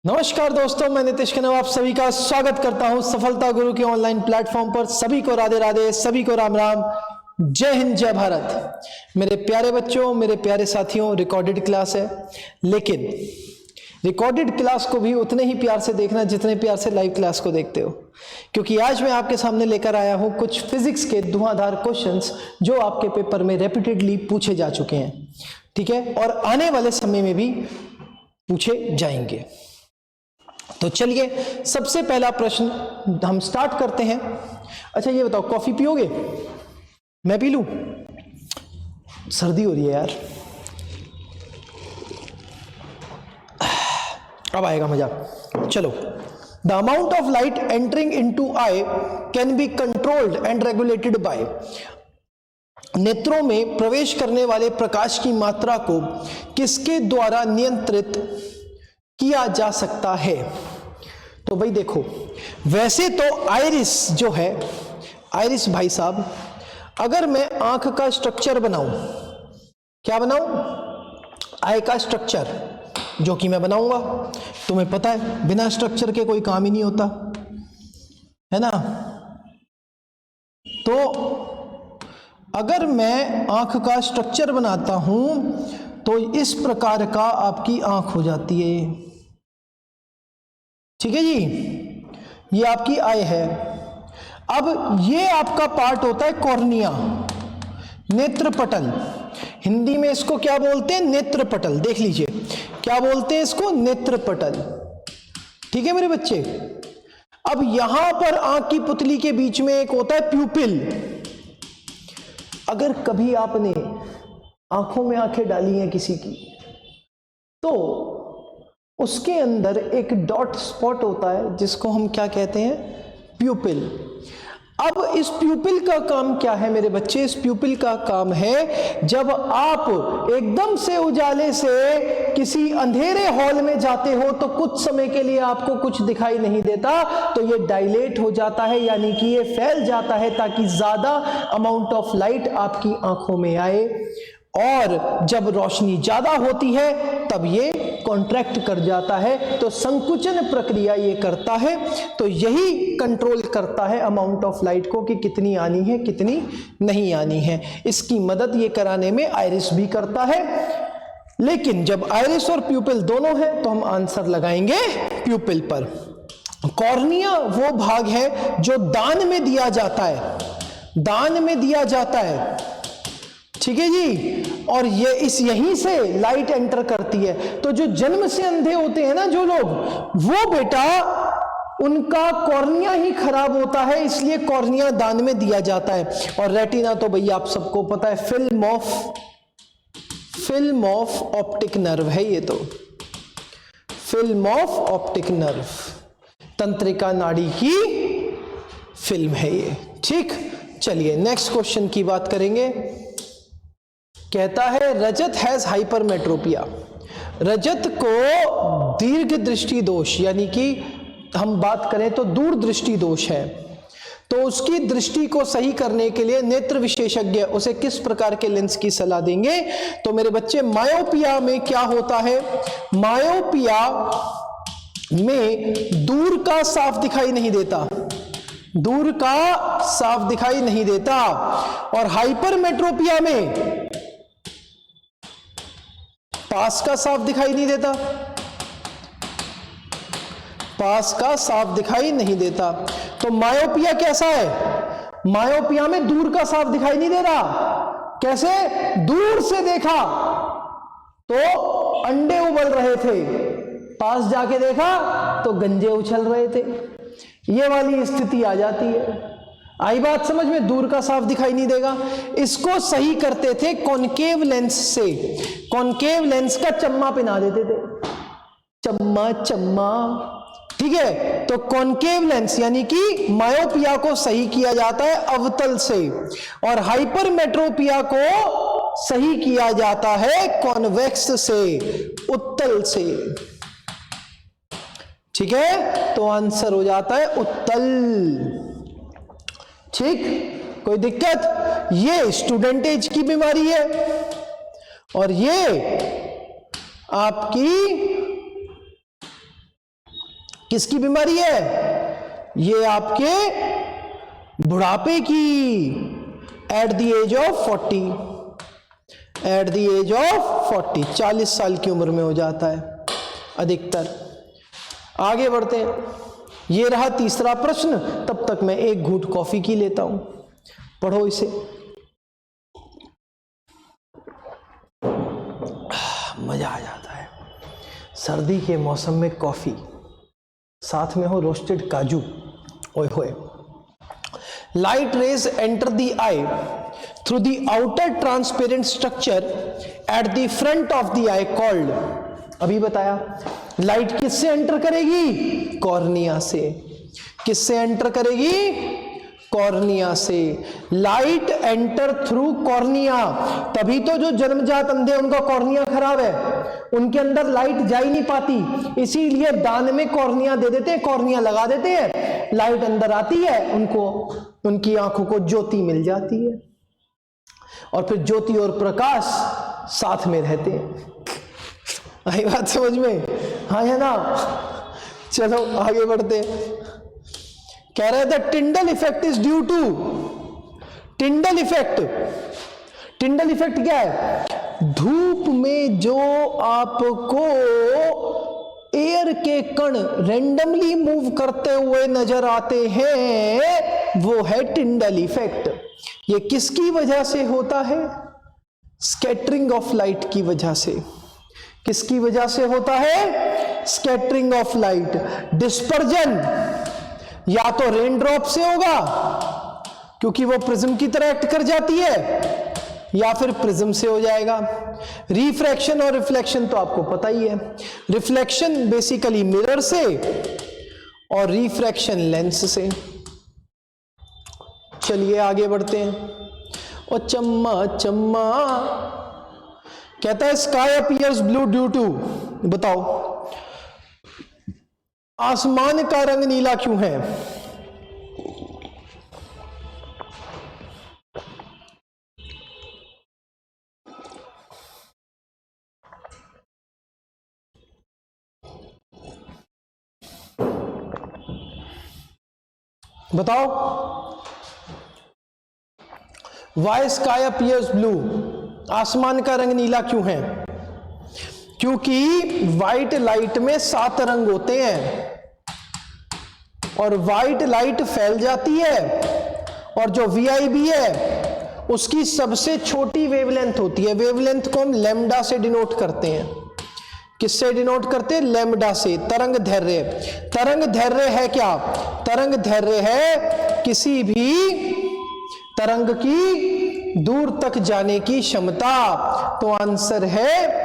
नमस्कार दोस्तों, मैं नितिश कनव आप सभी का स्वागत करता हूं सफलता गुरु के ऑनलाइन प्लेटफॉर्म पर। सभी को राधे राधे, सभी को राम राम, जय हिंद, जय भारत। मेरे प्यारे बच्चों, मेरे प्यारे साथियों, रिकॉर्डेड क्लास है, लेकिन रिकॉर्डेड क्लास को भी उतने ही प्यार से देखना जितने प्यार से लाइव क्लास को देखते हो, क्योंकि आज मैं आपके सामने लेकर आया हूं कुछ फिजिक्स के धुआंधार क्वेश्चंस जो आपके पेपर में रिपीटेडली पूछे जा चुके हैं, ठीक है, और आने वाले समय में भी पूछे जाएंगे। तो चलिए, सबसे पहला प्रश्न हम स्टार्ट करते हैं। अच्छा ये बताओ, कॉफी पियोगे? मैं पी लूं? सर्दी हो रही है यार, अब आएगा मजा। चलो, the amount of light entering into I can be controlled and regulated by. नेत्रों में प्रवेश करने वाले प्रकाश की मात्रा को किसके द्वारा नियंत्रित किया जा सकता है? तो भाई देखो, वैसे तो आइरिस जो है, आइरिस भाई साहब, अगर मैं आंख का स्ट्रक्चर बनाऊं, क्या बनाऊं? आई का स्ट्रक्चर, जो कि मैं बनाऊंगा, तुम्हें पता है बिना स्ट्रक्चर के कोई काम ही नहीं होता है ना। तो अगर मैं आंख का स्ट्रक्चर बनाता हूं तो इस प्रकार का आपकी आंख हो जाती है, ठीक है जी। ये आपकी आई है। अब ये आपका पार्ट होता है कॉर्निया, नेत्रपटल। हिंदी में इसको क्या बोलते हैं? नेत्रपटल। देख लीजिए क्या बोलते हैं इसको, नेत्रपटल, ठीक है मेरे बच्चे। अब यहां पर आंख की पुतली के बीच में एक होता है प्यूपिल। अगर कभी आपने आंखों में आंखें डाली हैं किसी की, तो उसके अंदर एक डॉट स्पॉट होता है जिसको हम क्या कहते हैं? प्यूपिल। अब इस प्यूपिल का काम क्या है मेरे बच्चे? इस प्यूपिल का काम है, जब आप एकदम से उजाले से किसी अंधेरे हॉल में जाते हो तो कुछ समय के लिए आपको कुछ दिखाई नहीं देता, तो ये डायलेट हो जाता है, यानी कि ये फैल जाता है ताकि ज्यादा अमाउंट ऑफ लाइट आपकी आंखों में आए। और जब रोशनी ज्यादा होती है तब ये कॉन्ट्रैक्ट कर जाता है, तो संकुचन प्रक्रिया ये करता है। तो यही कंट्रोल करता है अमाउंट ऑफ लाइट को कि कितनी आनी है कितनी नहीं आनी है। इसकी मदद ये कराने में आइरिस भी करता है। लेकिन जब आइरिस और प्यूपिल दोनों है तो हम आंसर लगाएंगे प्यूपिल पर। कॉर्निया वो भाग है जो दान में दिया जाता है, दान में दिया जाता है, ठीक है जी। और ये यहीं से लाइट एंटर करती है। तो जो जन्म से अंधे होते हैं ना जो लोग, वो बेटा उनका कॉर्निया ही खराब होता है, इसलिए कॉर्निया दान में दिया जाता है। और रेटिना तो भैया आप सबको पता है, फिल्म ऑफ ऑप्टिक नर्व है ये, तो फिल्म ऑफ ऑप्टिक नर्व, तंत्रिका नाड़ी की फिल्म है ये, ठीक। चलिए नेक्स्ट क्वेश्चन की बात करेंगे। कहता है रजत हैज हाइपरमेट्रोपिया। रजत को दीर्घ दृष्टि दोष, यानी कि हम बात करें तो दूरदृष्टि दोष है, तो उसकी दृष्टि को सही करने के लिए नेत्र विशेषज्ञ उसे किस प्रकार के लेंस की सलाह देंगे? तो मेरे बच्चे, मायोपिया में क्या होता है? मायोपिया में दूर का साफ दिखाई नहीं देता, दूर का साफ दिखाई नहीं देता। और हाइपरमेट्रोपिया में पास का साफ दिखाई नहीं देता, पास का साफ दिखाई नहीं देता। तो मायोपिया कैसा है? मायोपिया में दूर का साफ दिखाई नहीं दे रहा। कैसे? दूर से देखा तो अंडे उबल रहे थे, पास जाके देखा तो गंजे उछल रहे थे। ये वाली स्थिति आ जाती है। आई बात समझ में? दूर का साफ दिखाई नहीं देगा। इसको सही करते थे कॉनकेव लेंस से, कॉनकेव लेंस का चम्मा पहना देते थे, चम्मा चम्मा, ठीक है। तो कॉनकेव लेंस यानी कि मायोपिया को सही किया जाता है अवतल से, और हाइपरमेट्रोपिया को सही किया जाता है कॉन्वेक्स से, उत्तल से, ठीक है। तो आंसर हो जाता है उत्तल, ठीक। कोई दिक्कत? ये स्टूडेंट एज की बीमारी है और ये आपकी किसकी बीमारी है? ये आपके बुढ़ापे की, at the age of 40, at the age of 40, 40 साल की उम्र में हो जाता है अधिकतर। आगे बढ़ते हैं। ये रहा तीसरा प्रश्न। तब तक मैं एक घूंट कॉफी की लेता हूं, पढ़ो इसे। मजा आ जाता है सर्दी के मौसम में कॉफी, साथ में हो रोस्टेड काजू, ओए होए। Light rays enter the eye through the outer transparent structure at the front of the eye called, अभी बताया, लाइट किससे एंटर करेगी? कॉर्निया से। किससे एंटर करेगी? कॉर्निया से। लाइट एंटर थ्रू कॉर्निया, तभी तो जो जन्मजात अंधे उनका कॉर्निया खराब है, उनके अंदर लाइट जा ही नहीं पाती, इसीलिए दान में कॉर्निया दे देते हैं, कॉर्निया लगा देते हैं, लाइट अंदर आती है, उनको उनकी आंखों को ज्योति मिल जाती है, और फिर ज्योति और प्रकाश साथ में रहते हैं। आई बात समझ में? हाँ है ना? चलो आगे बढ़ते हैं। कह रहे थे Tyndall effect is due to, Tyndall effect, Tyndall effect क्या है? धूप में जो आपको एयर के कण रैंडमली मूव करते हुए नजर आते हैं, वो है टिंडल इफेक्ट। ये किसकी वजह से होता है? स्कैटरिंग ऑफ लाइट की वजह से। किसकी वजह से होता है? Scattering of light. डिस्पर्जन या तो रेन ड्रॉप से होगा, क्योंकि वो प्रिज्म की तरह एक्ट कर जाती है, या फिर प्रिज्म से हो जाएगा। रिफ्रैक्शन और रिफ्लेक्शन तो आपको पता ही है। रिफ्लेक्शन बेसिकली मिरर से, और रिफ्रैक्शन लेंस से। चलिए आगे बढ़ते हैं। और चम्मा चम्मा कहता है sky appears blue due to, बताओ आसमान का रंग नीला क्यों है? बताओ, वाई स्काई अपीयर्स ब्लू, आसमान का रंग नीला क्यों है? क्योंकि व्हाइट लाइट में 7 रंग होते हैं, और व्हाइट लाइट फैल जाती है, और जो VIB है उसकी सबसे छोटी वेवलेंथ होती है। वेवलेंथ को हम लैम्डा से डिनोट करते हैं। किससे डिनोट करते हैं? लैम्डा से। तरंग धैर्य, तरंग धैर्य है क्या? तरंग धैर्य है किसी भी तरंग की दूर तक जाने की क्षमता। तो आंसर है,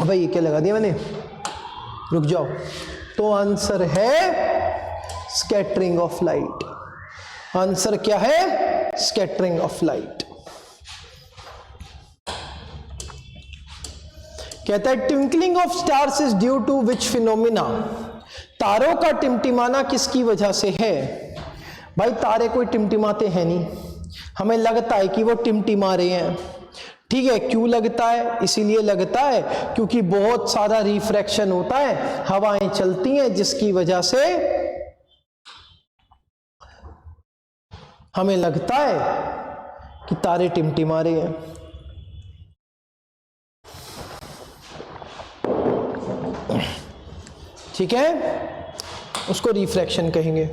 भाई ये क्या लगा दिया मैंने, रुक जाओ। तो आंसर है स्कैटरिंग ऑफ लाइट। आंसर क्या है? Scattering of light. कहता है twinkling of stars is due to which phenomena, तारों का टिमटिमाना किसकी वजह से है? भाई तारे कोई टिमटिमाते हैं नहीं, हमें लगता है कि वो टिमटिमा रहे हैं। ठीक है, क्यों लगता है? इसीलिए लगता है क्योंकि बहुत सारा रिफ्रैक्शन होता है, हवाएं चलती हैं, जिसकी वजह से हमें लगता है कि तारे टिमटिमा रहे हैं। ठीक है, उसको रिफ्रैक्शन कहेंगे।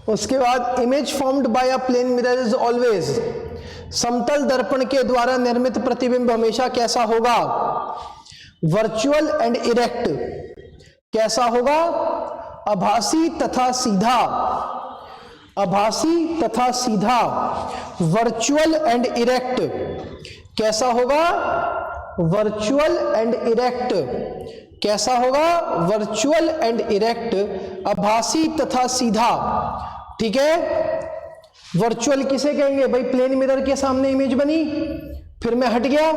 उसके बाद image formed by a plane mirror is always, समतल दर्पण के द्वारा निर्मित प्रतिबिंब हमेशा कैसा होगा? Virtual and erect. कैसा होगा? आभासी तथा सीधा, आभासी तथा सीधा। वर्चुअल एंड इरेक्ट कैसा होगा? वर्चुअल एंड इरेक्ट कैसा होगा? वर्चुअल एंड इरेक्ट, आभासी तथा सीधा। ठीक है, वर्चुअल किसे कहेंगे? भाई प्लेन मिरर के सामने इमेज बनी, फिर मैं हट गया,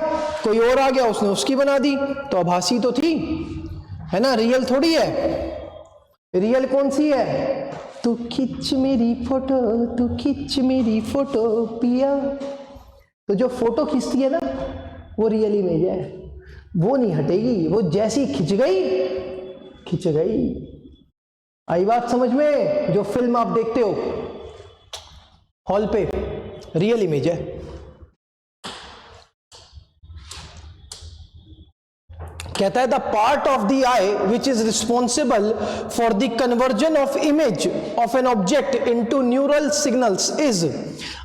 कोई और आ गया, उसने उसकी बना दी, तो आभासी तो थी, है ना, रियल थोड़ी है। रियल कौन सी है? तू खींच मेरी फोटो, तू खींच मेरी फोटो पिया। तो जो फोटो खींचती है ना, वो रियल इमेज है। वो नहीं हटेगी, वो जैसी खिंच गई। आई बात समझ में? जो फिल्म आप देखते हो हॉल पे, रियल इमेज है। कहता है the part of the I which is responsible for the conversion of image of an object into neural signals is,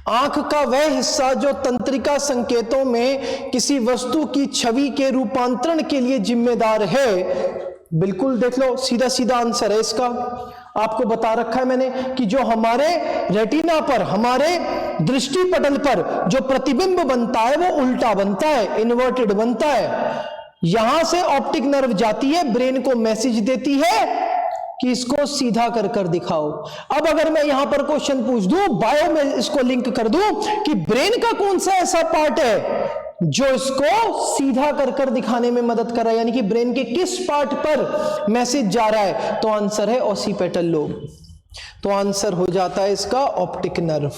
आंख का वह हिस्सा जो तंत्रिका संकेतों में किसी वस्तु की छवि के रूपांतरण के लिए जिम्मेदार है। बिल्कुल देख लो, सीधा सीधा आंसर है इसका। आपको बता रखा है मैंने कि जो हमारे रेटिना पर, हमारे दृष्टि पटल पर जो प्रतिबिंब बनता है वो उल्टा बनता है, इन्वर्टेड बनता है। यहां से ऑप्टिक नर्व जाती है, ब्रेन को मैसेज देती है कि इसको सीधा कर कर दिखाओ। अब अगर मैं यहां पर क्वेश्चन पूछ दूं, बायो में इसको लिंक कर दूं कि ब्रेन का कौन सा ऐसा पार्ट है जो इसको सीधा कर कर दिखाने में मदद कर रहा है, यानी कि ब्रेन के किस पार्ट पर मैसेज जा रहा है, तो आंसर है ऑसिपिटल लोब। तो आंसर हो जाता है इसका ऑप्टिक नर्व,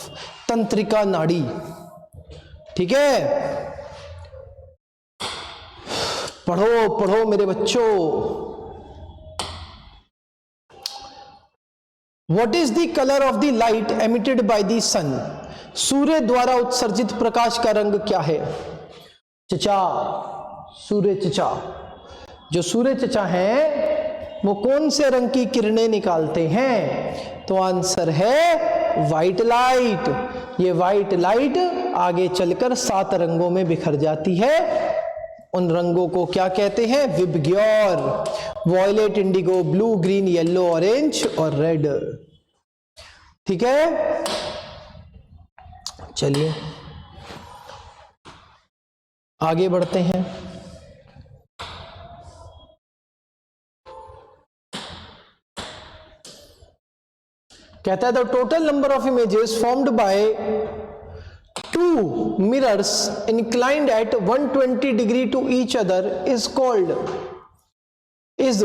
तंत्रिका नाड़ी। ठीक है, पढ़ो पढ़ो मेरे बच्चों। What is the color of the light emitted by the sun? सूर्य द्वारा उत्सर्जित प्रकाश का रंग क्या है? चचा, सूर्य चचा, जो सूर्य चचा हैं वो कौन से रंग की किरणें निकालते हैं? तो आंसर है व्हाइट लाइट। ये व्हाइट लाइट आगे चलकर 7 रंगों में बिखर जाती है। उन रंगों को क्या कहते हैं? VIBGYOR, violet, indigo, blue, green, yellow, orange और रेड। ठीक है, चलिए आगे बढ़ते हैं। कहता है the total number of images formed by two mirrors inclined at 120 degree to each other is called is।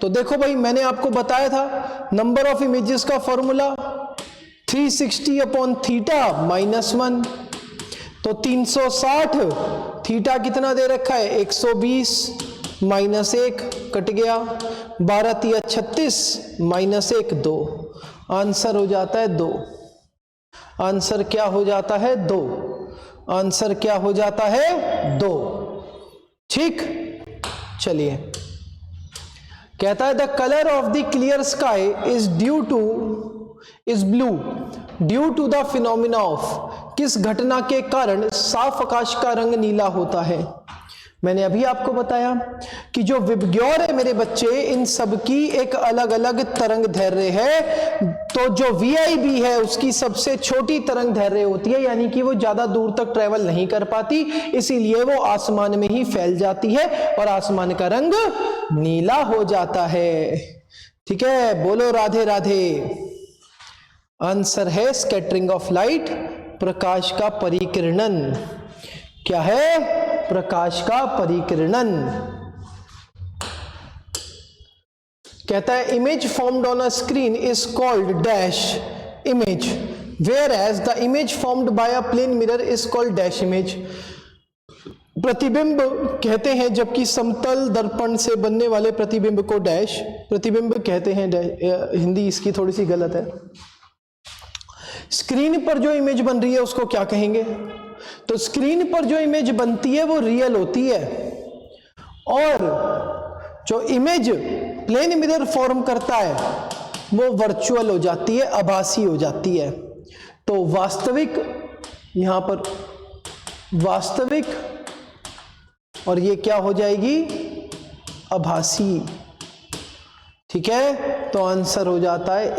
तो देखो भाई, मैंने आपको बताया था नंबर ऑफ इमेजेस का फॉर्मूला 360 अपॉन थीटा माइनस 1। तो 360, थीटा कितना दे रखा है? 120 माइनस 1 कट गया, 12 तिया 36 माइनस 1 2। आंसर हो जाता है 2। आंसर क्या हो जाता है? 2। आंसर क्या हो जाता है? 2। ठीक, चलिए। कहता है the colour of the clear sky is blue due to the phenomena of, किस घटना के कारण साफ आकाश का रंग नीला होता है? मैंने अभी आपको बताया कि जो विबग्योर है मेरे बच्चे, इन सब की एक अलग अलग तरंग दैर्घ्य है। तो जो VIB है उसकी सबसे छोटी तरंग दैर्घ्य होती है, यानी कि वो ज्यादा दूर तक ट्रेवल नहीं कर पाती, इसीलिए वो आसमान में ही फैल जाती है और आसमान का रंग नीला हो जाता है। ठीक है, बोलो राधे राधे। आंसर है स्कैटरिंग ऑफ लाइट, प्रकाश का परिकिरणन। क्या है? प्रकाश का परिकिरणन। कहता है image formed on a screen is called dash image, where as the image formed by a plane mirror is called dash image. प्रतिबिंब कहते हैं, जबकि समतल दर्पण से बनने वाले प्रतिबिंब को डैश प्रतिबिंब कहते हैं। हिंदी इसकी थोड़ी सी गलत है। स्क्रीन पर जो इमेज बन रही है उसको क्या कहेंगे? तो स्क्रीन पर जो इमेज बनती है वो रियल होती है, और जो इमेज प्लेन मिरर फॉर्म करता है वो वर्चुअल हो जाती है, आभासी हो जाती है। तो वास्तविक, यहां पर वास्तविक, और ये क्या हो जाएगी? आभासी। ठीक है, तो आंसर हो जाता है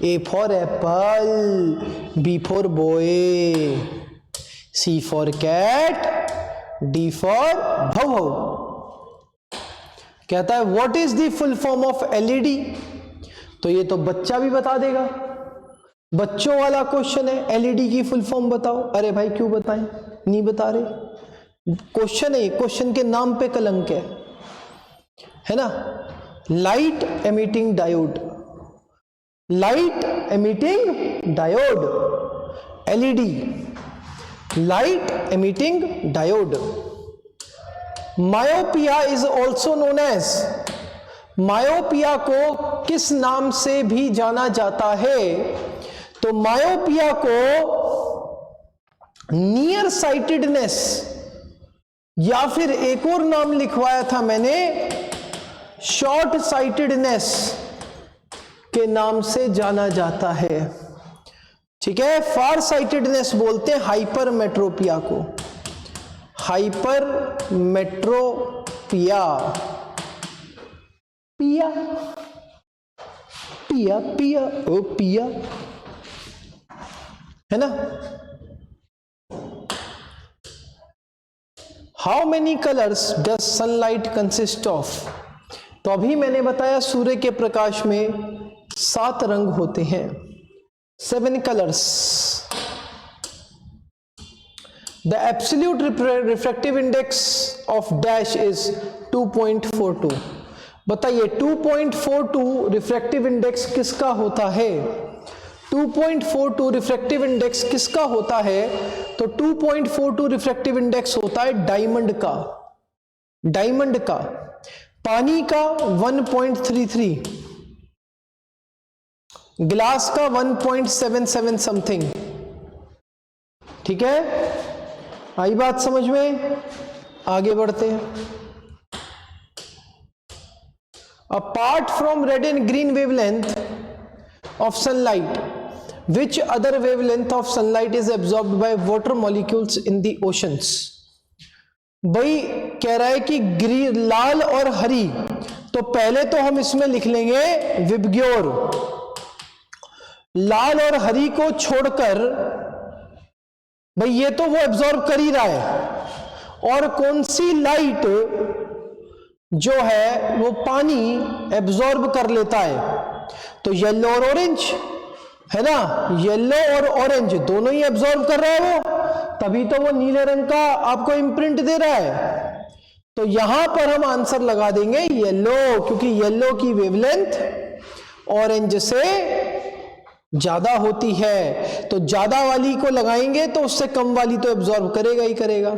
A for apple, B for boy, C for cat, D for भव। कहता है what is the full form of LED? तो ये तो बच्चा भी बता देगा, बच्चों वाला क्वेश्चन है। LED की फुल फॉर्म बताओ। अरे भाई क्यों बताएं, नहीं बता रहे। क्वेश्चन है, क्वेश्चन के नाम पे कलंक है ना। Light emitting diode, light emitting diode, LED, light emitting diode. Myopia is also known as, myopia को किस नाम से भी जाना जाता है? तो मायोपिया को नियर साइटेडनेस, या फिर एक और नाम लिखवाया था मैंने, शॉर्ट साइटेडनेस के नाम से जाना जाता है। ठीक है, फार साइटेडनेस बोलते हैं हाइपरमेट्रोपिया को, हाइपरमेट्रोपिया। पिया पिया पिया ओ पिया, है ना। How many colours does sunlight consist of? तो अभी मैंने बताया सूर्य के प्रकाश में 7 रंग होते हैं, 7 colours. The absolute refractive index of dash is 2.42। बताइए 2.42 रिफ्रैक्टिव इंडेक्स किसका होता है? 2.42 रिफ्रैक्टिव इंडेक्स किसका होता है? तो 2.42 रिफ्रैक्टिव इंडेक्स होता है डायमंड का, डायमंड का। पानी का 1.33, ग्लास का 1.77 समथिंग। ठीक है, आई बात समझ में? आगे बढ़ते हैं। Apart from red and green wavelength of sunlight, which other wavelength of sunlight is absorbed by water molecules in the oceans? भाई कह रहा है कि ग्रीन, लाल और हरी, तो पहले तो हम इसमें लिख लेंगे विबग्योर। लाल और हरी को छोड़कर भाई ये तो वो एब्जॉर्ब कर ही रहा है। और कौन सी लाइट जो है वो पानी एब्जॉर्ब कर लेता है? तो येलो और ऑरेंज, है ना, येलो और ऑरेंज दोनों ही एब्जॉर्ब कर रहा है वो, तभी तो वो नीले रंग का आपको इम्प्रिंट दे रहा है। तो यहां पर हम आंसर लगा देंगे येलो, क्योंकि येलो की वेवलेंथ ऑरेंज से ज्यादा होती है। तो ज्यादा वाली को लगाएंगे तो उससे कम वाली तो एब्जॉर्ब करेगा ही करेगा।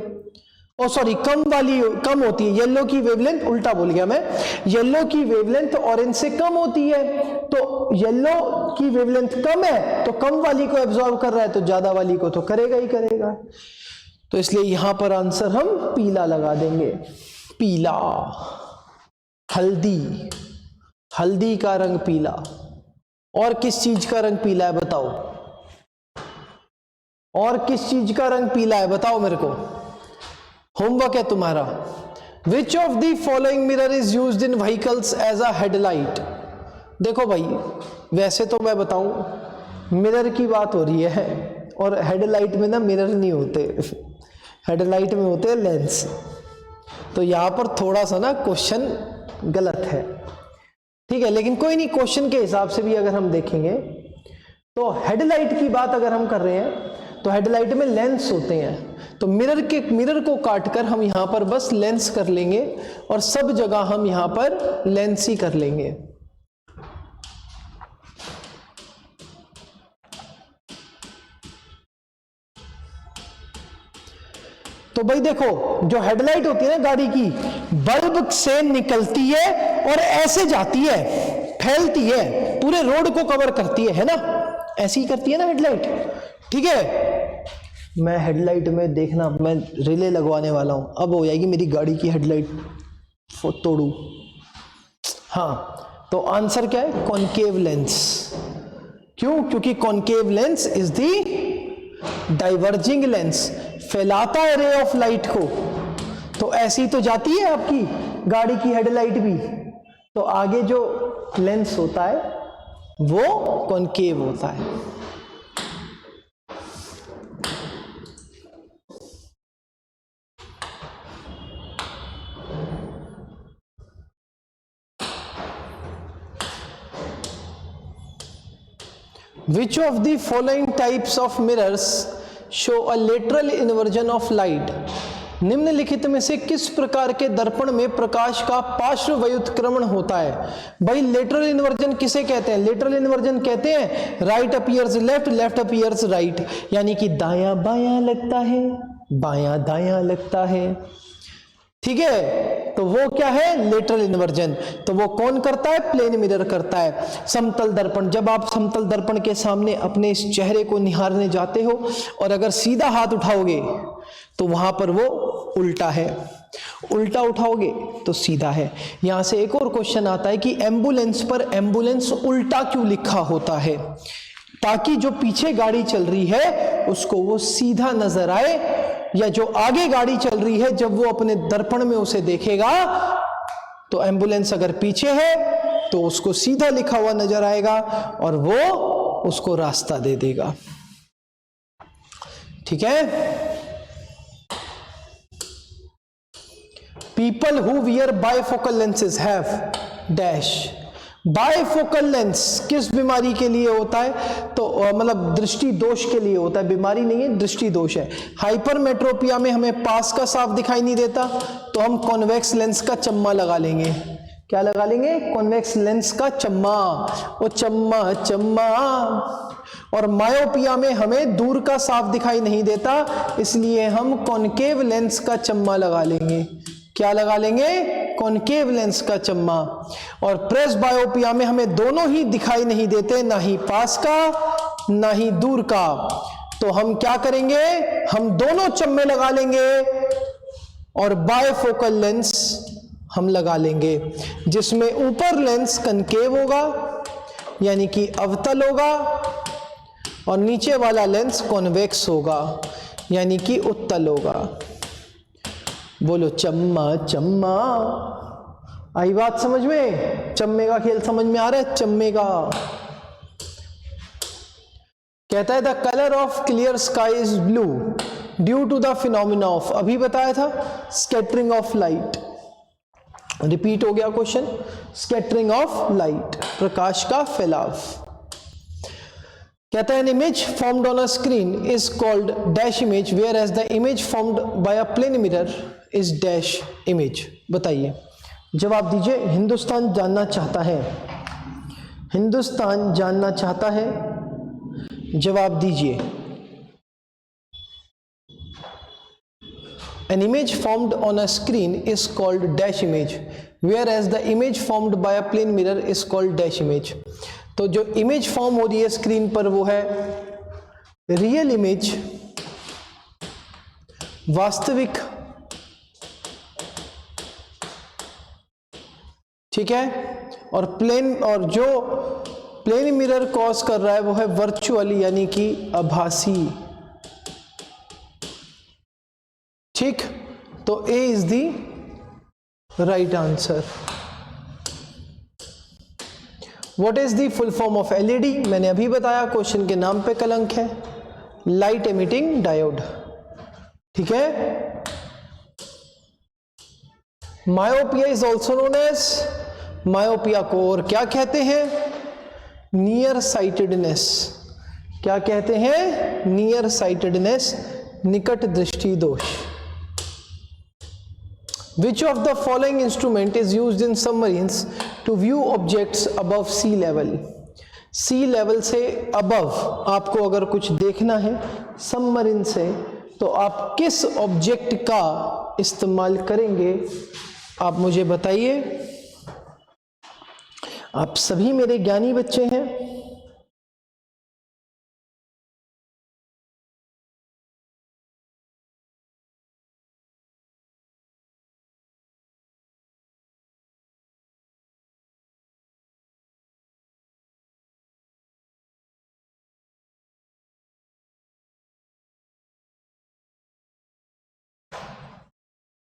ओ सॉरी, कम वाली कम होती है, येलो की वेवलेंथ, उल्टा बोल गया मैं, येलो की वेवलेंथ ऑरेंज से कम होती है। तो येलो की वेवलेंथ कम है तो कम वाली को एब्जॉर्ब कर रहा है, तो ज्यादा वाली को तो करेगा ही करेगा। तो इसलिए यहां पर आंसर हम पीला लगा देंगे, पीला। हल्दी, हल्दी का रंग पीला। और किस चीज का रंग पीला है बताओ? और किस चीज का रंग पीला है बताओ मेरे को? होमवर्क है तुम्हारा। Which of the following mirror is used in vehicles as a headlight? देखो भाई, वैसे तो मैं बताऊं मिरर की बात हो रही है, और हेडलाइट में ना मिरर नहीं होते, हेडलाइट में होते हैं लेंस। तो यहां पर थोड़ा सा ना क्वेश्चन गलत है, ठीक है, लेकिन कोई नहीं, क्वेश्चन के हिसाब से भी अगर हम देखेंगे तो हेडलाइट की बात अगर हम कर रहे हैं तो हेडलाइट में लेंस होते हैं। तो मिरर को काटकर हम यहां पर बस लेंस कर लेंगे, और सब जगह हम यहां पर लेंस ही कर लेंगे। तो भाई देखो, जो हेडलाइट होती है ना गाड़ी की, बल्ब से निकलती है और ऐसे जाती है, फैलती है, पूरे रोड को कवर करती है ना, ऐसी ही करती है ना हेडलाइट। ठीक है, मैं हेडलाइट में देखना, मैं रिले लगवाने वाला हूं, अब हो जाएगी मेरी गाड़ी की हेडलाइट तोड़ू। हाँ, तो आंसर क्या है? Concave lens. क्यों? क्योंकि concave lens is the diverging lens, फैलाता है रे ऑफ लाइट को। तो ऐसी तो जाती है आपकी गाड़ी की हेडलाइट भी, तो आगे जो लेंस होता है वो कॉनकेव होता है। Which of the following types of mirrors show a lateral inversion of light? निम्नलिखित में से किस प्रकार के दर्पण में प्रकाश का पार्श्व व्युत्क्रमण होता है? भाई लेटरल इन्वर्जन किसे कहते हैं? लेटरल इन्वर्जन कहते हैं right appears left, left appears right, यानी कि दायां बायां लगता है, बायां दायां लगता है। ठीक है, तो वो क्या है, लेटरल इन्वर्जन। तो वो कौन करता है, प्लेन मिरर करता है। समतल दर्पण, जब आप समतल दर्पण के सामने अपने इस चेहरे को निहारने जाते हो और अगर सीधा हाथ उठाओगे तो वहां पर वो उल्टा है, उल्टा उठाओगे तो सीधा है। यहां से एक और क्वेश्चन आता है कि एम्बुलेंस पर एम्बुलेंस उल्टा क्यों लिखा होता है, ताकि जो पीछे गाड़ी चल रही है उसको वो सीधा नजर आए, या जो आगे गाड़ी चल रही है जब वो अपने दर्पण में उसे देखेगा तो एम्बुलेंस अगर पीछे है तो उसको सीधा लिखा हुआ नजर आएगा और वो उसको रास्ता दे देगा। ठीक है। People who wear bifocal lenses have dash। Bifocal lens किस बीमारी के लिए होता है, तो मतलब दृष्टि दोष के लिए होता है, बीमारी नहीं है, दृष्टि दोष है। हाइपरमेट्रोपिया में हमें पास का साफ दिखाई नहीं देता तो हम कॉन्वेक्स लेंस का चम्मा लगा लेंगे। क्या लगा लेंगे, कॉन्वेक्स लेंस का चम्मा, वो चम्मा चम्मा। और मायोपिया में हमें दूर का साफ दिखाई नहीं देता, इसलिए हम कॉनकेव लेंस का चम्मा लगा लेंगे। क्या लगा लेंगे, कॉनकेव लेंस का चम्मा। और प्रेसबायोपिया में हमें दोनों ही दिखाई नहीं देते, ना ही पास का ना ही दूर का, तो हम क्या करेंगे, हम दोनों चम्मे लगा लेंगे और बायफोकल लेंस हम लगा लेंगे, जिसमें ऊपर लेंस कनकेव होगा यानी कि अवतल होगा और नीचे वाला लेंस कॉन्वेक्स होगा यानी कि उत्तल होगा। बोलो चम्मा चम्मा। आई बात समझ में, चम्मे का खेल समझ में आ रहा है, चम्मे का। कहता है the colour of clear sky is blue due to the phenomena of, अभी बताया था, स्कैटरिंग ऑफ लाइट। रिपीट हो गया क्वेश्चन, स्कैटरिंग ऑफ लाइट, प्रकाश का फैलाव। कहता है an image formed on a screen is called dash image where as the image formed by a plane mirror is dash image. बताइए, जवाब दीजिए। हिंदुस्तान जानना चाहता है, हिंदुस्तान जानना चाहता है, जवाब दीजिए। An image formed on a screen is called dash image, whereas the image formed by a plane mirror is called dash image। तो जो इमेज फॉर्म हो रही है स्क्रीन पर वो है रियल इमेज, वास्तविक, ठीक है, और प्लेन, और जो प्लेन मिरर कॉज कर रहा है वो है वर्चुअल यानी कि आभासी। ठीक, तो A is the right answer. What is the full form of LED, मैंने अभी बताया, क्वेश्चन के नाम पे कलंक है, लाइट एमिटिंग डायोड। ठीक है। Myopia is also known as, myopia को और क्या कहते हैं, नियर साइटेडनेस। क्या कहते हैं, नियर साइटेडनेस, निकट दृष्टि दोष। Which of the following instrument is used in submarines to view objects above sea level? sea level से above आपको अगर कुछ देखना है सबमरीन से, तो आप किस ऑब्जेक्ट का इस्तेमाल करेंगे, आप मुझे बताइए। आप सभी मेरे ज्ञानी बच्चे हैं।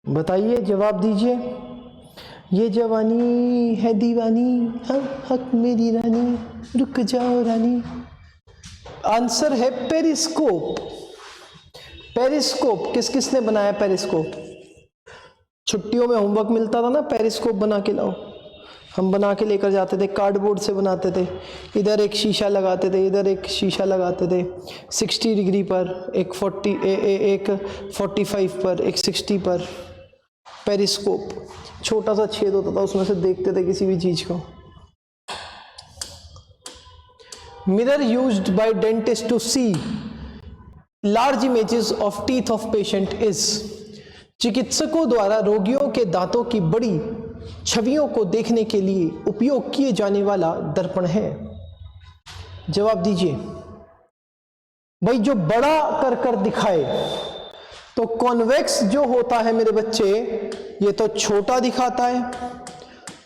बताइए, जवाब दीजिए। ये जवानी है दीवानी, हक हक मेरी रानी, रुक जाओ रानी। आंसर है पेरिस्कोप। पेरिस्कोप किस किसने बनाया, पेरिस्कोप? छुट्टियों में होमवर्क मिलता था ना, पेरिस्कोप बना के लाओ, हम बना के लेकर जाते थे, कार्डबोर्ड से बनाते थे, इधर एक शीशा लगाते थे, इधर एक शीशा लगाते थे, 60 डिग्री पर, एक 45 पर, एक 60 पर। पेरिस्कोप छोटा सा छेद होता था, उसमें से देखते थे किसी भी चीज को। Mirror used by dentist to see large images of teeth of patient is. चिकित्सकों द्वारा रोगियों के दांतों की बड़ी छवियों को देखने के लिए उपयोग किए जाने वाला दर्पण है? जवाब दीजिए भाई। जो बड़ा कर कर दिखाए, तो कॉन्वेक्स जो होता है मेरे बच्चे, ये तो छोटा दिखाता है,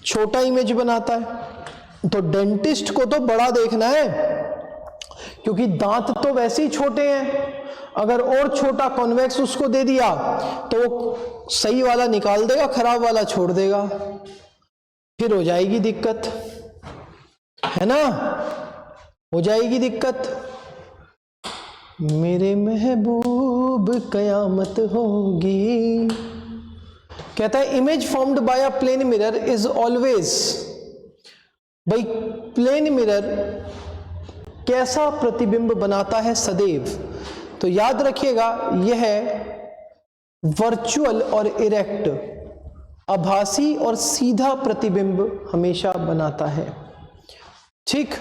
छोटा इमेज बनाता है। तो डेंटिस्ट को तो बड़ा देखना है, क्योंकि दांत तो वैसे ही छोटे हैं। अगर और छोटा कॉन्वेक्स उसको दे दिया तो वो सही वाला निकाल देगा, खराब वाला छोड़ देगा, फिर हो जाएगी दिक्कत, है ना, हो जाएगी दिक्कत। मेरे महबूब कयामत होगी। कहता है image formed by a plane mirror is always, भाई प्लेन मिरर कैसा प्रतिबिंब बनाता है? सदैव। तो याद रखिएगा, यह वर्चुअल और इरेक्ट, आभासी और सीधा प्रतिबिंब हमेशा बनाता है। ठीक,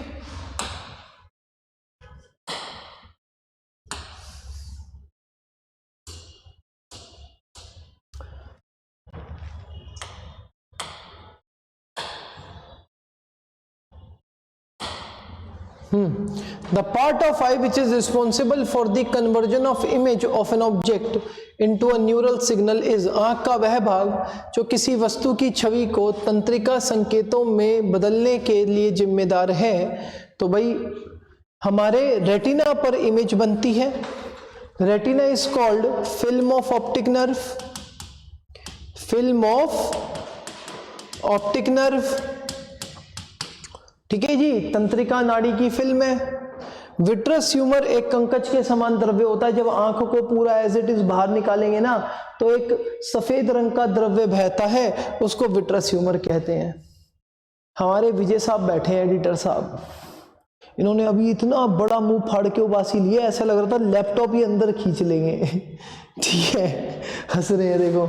The part of eye which is responsible for the conversion of image of an object into a neural signal is, आंख का वह भाग जो किसी वस्तु की छवि को तंत्रिका संकेतों में बदलने के लिए जिम्मेदार है। तो भाई हमारे रेटिना पर इमेज बनती है। Retina is called film of optic nerve, film of optic nerve. ठीक है जी, तंत्रिका नाड़ी की फिल्म है। विट्रस ह्यूमर एक कंकच के समान द्रव्य होता है। जब आंख को पूरा एज इट इज बाहर निकालेंगे ना, तो एक सफेद रंग का द्रव्य बहता है, उसको विट्रस ह्यूमर कहते हैं। हमारे विजय साहब बैठे हैं, एडिटर साहब, इन्होंने अभी इतना बड़ा मुंह फाड़ के उबासी लिया, ऐसा लग रहा था लैपटॉप ही अंदर खींच लेंगे। ठीक है, हंस रहे हैं, देखो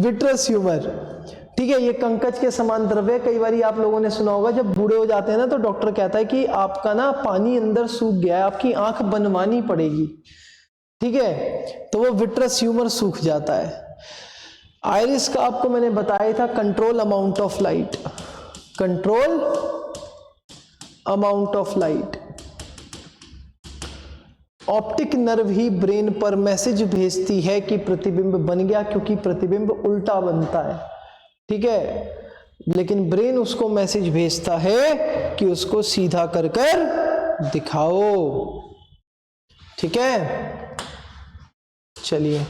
विट्रस ह्यूमर। ठीक है, ये कंकच के समान द्रव्य। कई बार आप लोगों ने सुना होगा, जब बूढ़े हो जाते हैं ना, तो डॉक्टर कहता है कि आपका ना पानी अंदर सूख गया है, आपकी आंख बनवानी पड़ेगी। ठीक है, तो वो विट्रस ह्यूमर सूख जाता है। आइरिस का आपको मैंने बताया था control amount of light, control amount of light. Optic nerve he brain पर मैसेज भेजती है कि प्रतिबिंब बन गया, क्योंकि प्रतिबिंब उल्टा बनता है। ठीक है, लेकिन ब्रेन उसको मैसेज भेजता है कि उसको सीधा कर कर दिखाओ। ठीक है, चलिए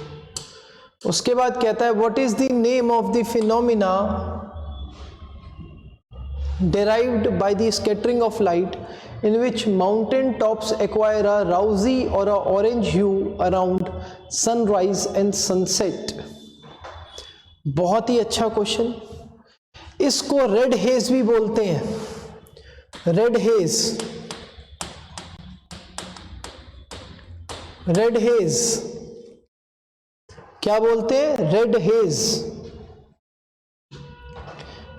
उसके बाद कहता है what is the name of the phenomena derived by the scattering of light in which mountain tops acquire a rosy or a orange hue around sunrise and sunset। बहुत ही अच्छा क्वेश्चन। इसको रेड हेज भी बोलते हैं, red hedge, red hedge क्या बोलते हैं? Red hedge.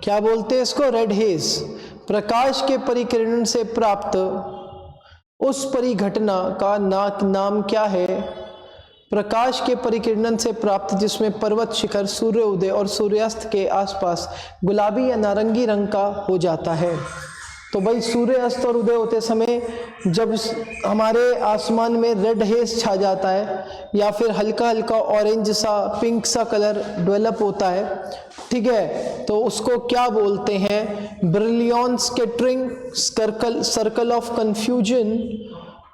क्या बोलते हैं इसको? Red hedge. प्रकाश के परिकिरण से प्राप्त उस परिघटना का नाम क्या है? प्रकाश के परिकिरण से प्राप्त जिसमें पर्वत शिखर सूर्य उदय और सूर्यास्त के आसपास गुलाबी या नारंगी रंग का हो जाता है। तो भाई सूर्यास्त और उदय होते समय जब हमारे आसमान में रेड हेज छा जाता है, या फिर हल्का हल्का ऑरेंज सा पिंक सा कलर डेवलप होता है, ठीक है, तो उसको क्या बोलते हैं? Brilliant scattering, circle of confusion,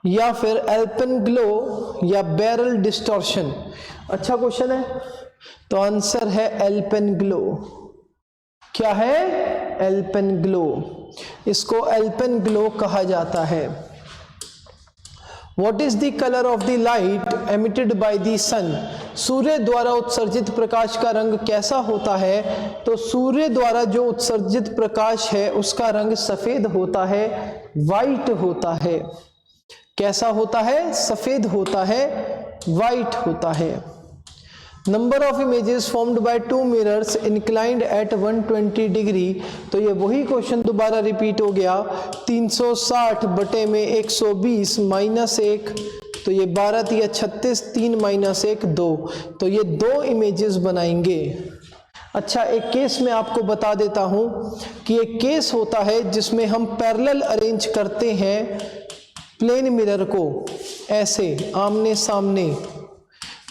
या फिर एल्पेनग्लो, या बैरल डिस्टॉर्शन। अच्छा क्वेश्चन है, तो आंसर है एल्पेनग्लो। क्या है? एल्पेनग्लो। इसको एल्पेनग्लो कहा जाता है। What is the color of the light emitted by the sun? सूर्य द्वारा उत्सर्जित प्रकाश का रंग कैसा होता है? तो सूर्य द्वारा जो उत्सर्जित प्रकाश है उसका रंग सफेद होता है, वाइट होता है। कैसा होता है? सफेद होता है, वाइट होता है। Number of images formed by two mirrors inclined at 120 degree. तो ये वही क्वेश्चन दोबारा रिपीट हो गया, 360 बटे में 120 -1 तो ये 12 तिया 36, 3 माइनस 1 2, तो ये 2 इमेजेस बनाएंगे। अच्छा, एक केस मैं आपको बता देता हूं कि एक केस होता है जिसमें हम पैरेलल अरेंज करते हैं प्लेन मिरर को, ऐसे आमने सामने।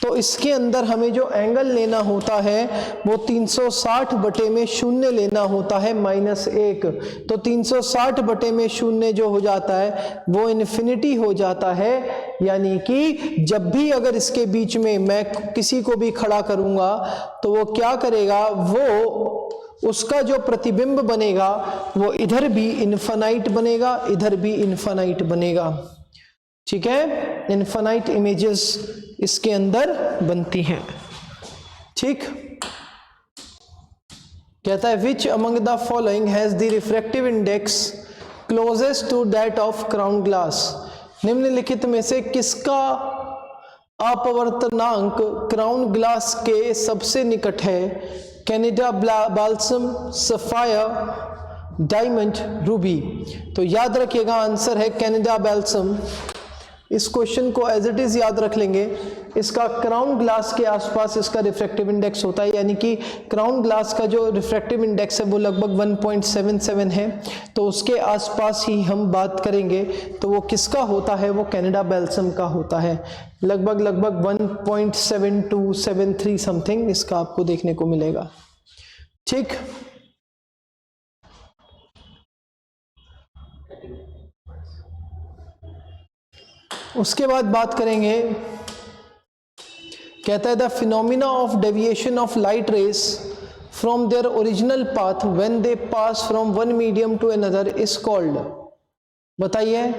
तो इसके अंदर हमें जो एंगल लेना होता है वो 360 बटे में शून्य लेना होता है -1। तो 360 बटे में शून्य जो हो जाता है वो इन्फिनिटी हो जाता है। यानी कि जब भी अगर इसके बीच में मैं किसी को भी खड़ा करूंगा तो वो क्या करेगा, वो उसका जो प्रतिबिंब बनेगा वो इधर भी इनफाइनाइट बनेगा, इधर भी इनफाइनाइट बनेगा। ठीक है, इनफाइनाइट इमेजेस इसके अंदर बनती हैं। ठीक, कहता है which among the following has the refractive index closest to that of crown glass. निम्नलिखित में से किसका अपवर्तनांक क्राउन ग्लास के सबसे निकट है? Canada balsam, sapphire, diamond, Ruby. तो याद रखिएगा आंसर है कैनेडा बाल्सम। इस क्वेश्चन को एज इट इज याद रख लेंगे। इसका क्राउन ग्लास के आसपास इसका रिफ्रैक्टिव इंडेक्स होता है, यानी कि क्राउन ग्लास का जो रिफ्रैक्टिव इंडेक्स है वो लगभग 1.77 है, तो उसके आसपास ही हम बात करेंगे। तो वो किसका होता है? वो कैनेडा बाल्सम का होता है। लगभग 1.7273 समथिंग इसका आपको देखने को मिलेगा। ठीक, उसके बाद बात करेंगे, कहता है the phenomena of deviation of light rays from their original path when they pass from one medium to another is called. बताइए,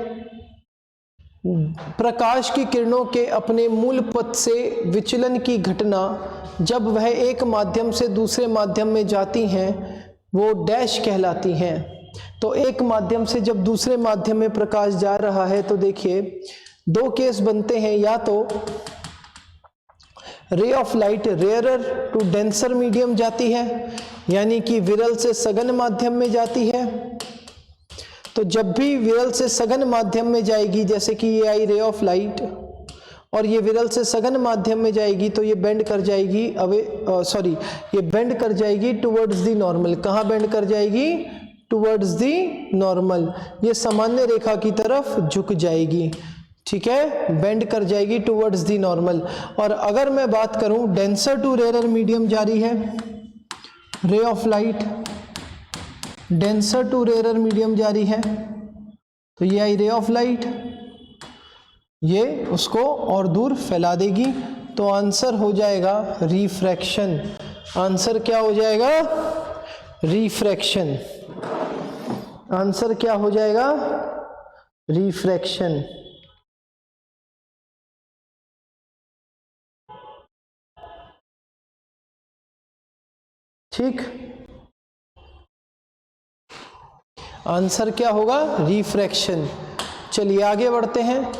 प्रकाश की किरणों के अपने मूल पथ से विचलन की घटना जब वह एक माध्यम से दूसरे माध्यम में जाती हैं वो डैश कहलाती हैं। तो एक माध्यम से जब दूसरे माध्यम में प्रकाश जा रहा है तो देखिए दो केस बनते हैं, या तो ray of light rarer to denser medium जाती है, यानी कि विरल से सघन माध्यम में जाती है। तो जब भी विरल से सघन माध्यम में जाएगी, जैसे कि ये आई रे ऑफ लाइट और ये विरल से सघन माध्यम में जाएगी, तो ये बेंड कर जाएगी ये बेंड कर जाएगी टुवर्ड्स द नॉर्मल। कहाँ बेंड कर जाएगी? Towards the normal. ये सामान्य रेखा की तरफ झुक जाएगी। ठीक है, बेंड कर जाएगी टुवर्ड्स द नॉर्मल। और अगर मैं बात करूं डेंसर टू रेयरर मीडियम जारी है, ray of light denser to rarer medium जारी है, तो ये आई रे ऑफ लाइट, ये उसको और दूर फैला देगी, तो आंसर हो जाएगा रिफ्रैक्शन। आंसर क्या हो जाएगा? रिफ्रैक्शन। आंसर क्या हो जाएगा? रिफ्रैक्शन। ठीक, आंसर क्या होगा? रिफ्रैक्शन। चलिए आगे बढ़ते हैं।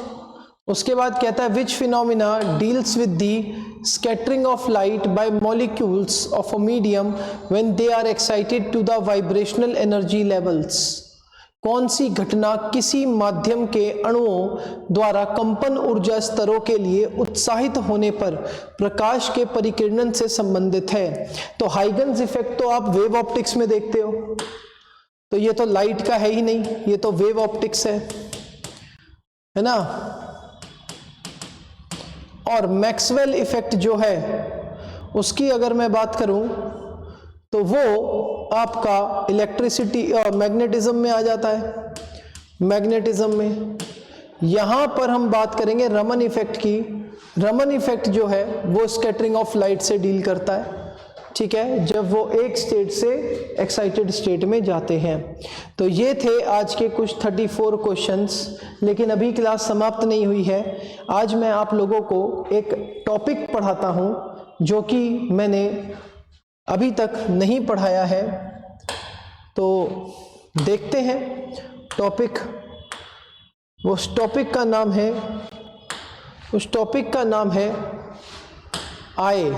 उसके बाद कहता है which phenomena deals with the scattering of light by molecules of a medium when they are excited to the vibrational energy levels. कौन सी घटना किसी माध्यम के अणुओं द्वारा कंपन ऊर्जा स्तरों के लिए उत्साहित होने पर प्रकाश के परिकिरणन से संबंधित है? तो हाइगन्स इफेक्ट तो आप वेव ऑप्टिक्स में देखते हो, तो ये तो लाइट का है ही नहीं, ये तो वेव ऑप्टिक्स है ना। और मैक्सवेल इफेक्ट जो है उसकी अगर मैं बात करूं तो वो आपका इलेक्ट्रिसिटी मैग्नेटिज्म में आ जाता है। मैग्नेटिज्म में यहां पर हम बात करेंगे रमन इफेक्ट की। रमन इफेक्ट जो है वो स्कैटरिंग ऑफ लाइट से डील करता है। ठीक है, जब वो एक स्टेट से एक्साइटेड स्टेट में जाते हैं। तो ये थे आज के कुछ 34 क्वेश्चंस, लेकिन अभी क्लास समाप्त नहीं हुई है। आज मैं आप लोगों को एक टॉपिक पढ़ाता हूं जो कि मैंने अभी तक नहीं पढ़ाया है, तो देखते हैं टॉपिक। उस टॉपिक का नाम है आए।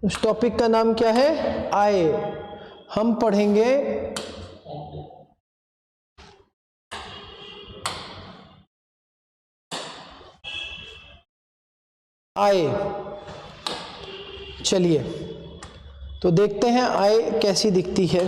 उस टॉपिक का नाम क्या है? आए। हम पढ़ेंगे आई। चलिए तो देखते हैं आई कैसी दिखती है।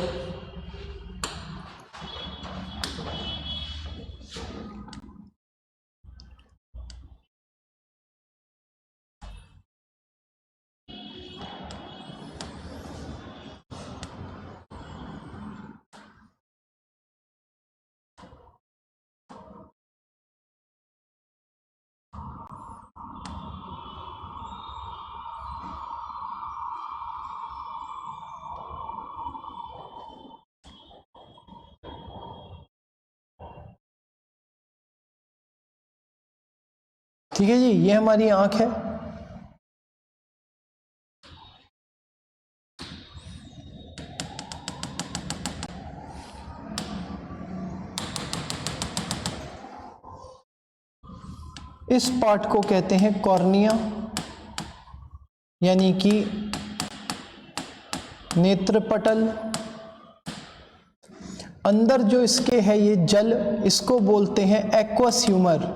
ठीक है जी, ये हमारी आंख है। इस पार्ट को कहते हैं कॉर्निया, यानी कि नेत्रपटल। अंदर जो इसके है ये जल, इसको बोलते हैं aqueous humour.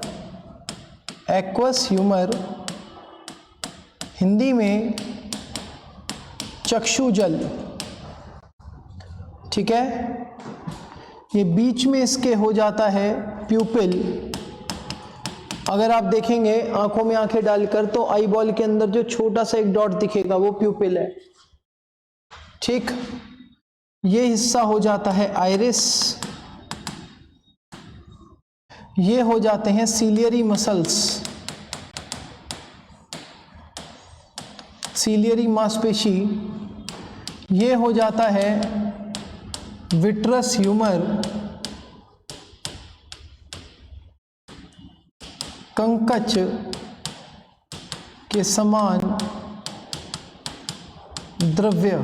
Aqueous humour Hindi में चक्षु जल। ठीक है, ये बीच में इसके हो जाता है प्यूपिल। अगर आप देखेंगे आंखों में आंखें डालकर तो आई बॉल के अंदर जो छोटा सा एक डॉट दिखेगा वो प्यूपिल है। ठीक, ये हिस्सा हो जाता है आइरिस, ये हो जाते हैं सीलियरी मसल्स, सीलियरी मांसपेशी। ये हो जाता है विट्रस ह्यूमर, कंकच के समान द्रव्य।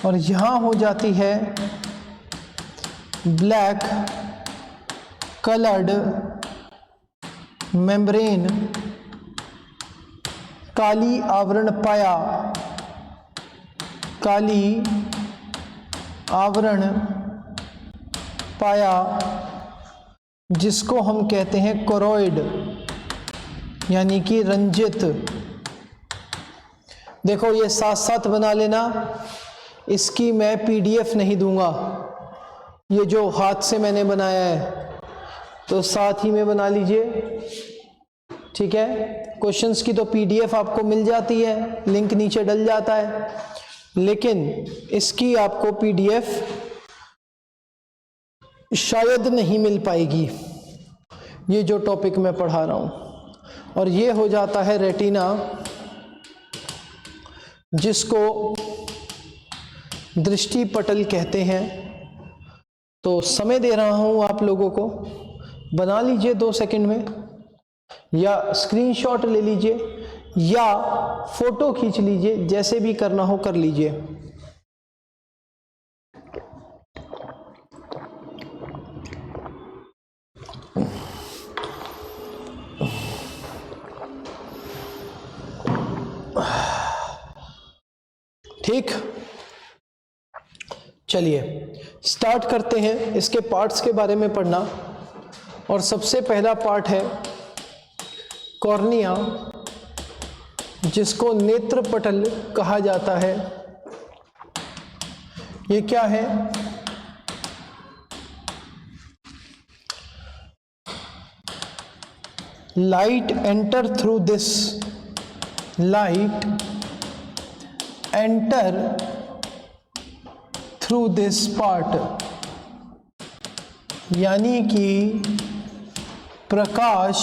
और यहां हो जाती है ब्लैक कलर्ड मेम्ब्रेन, काली आवरण पाया, काली आवरण पाया, जिसको हम कहते हैं कोरोइड, यानी कि रंजित। देखो ये साथ साथ बना लेना, इसकी मैं पीडीएफ नहीं दूंगा, ये जो हाथ से मैंने बनाया है तो साथ ही में बना लीजिए। ठीक है, क्वेश्चंस की तो पीडीएफ आपको मिल जाती है, लिंक नीचे डल जाता है, लेकिन इसकी आपको पीडीएफ शायद नहीं मिल पाएगी, ये जो टॉपिक मैं पढ़ा रहा हूं। और ये हो जाता है रेटिना, जिसको दृष्टि पटल कहते हैं। तो समय दे रहा हूं आप लोगों को, बना लीजिए 2 सेकंड में, या स्क्रीनशॉट ले लीजिए या फोटो खींच लीजिए, जैसे भी करना हो कर लीजिए। ठीक, चलिए स्टार्ट करते हैं इसके पार्ट्स के बारे में पढ़ना। और सबसे पहला पार्ट है कॉर्निया, जिसको नेत्रपटल कहा जाता है। ये क्या है? Light enter through this, light enter through this part, यानी कि प्रकाश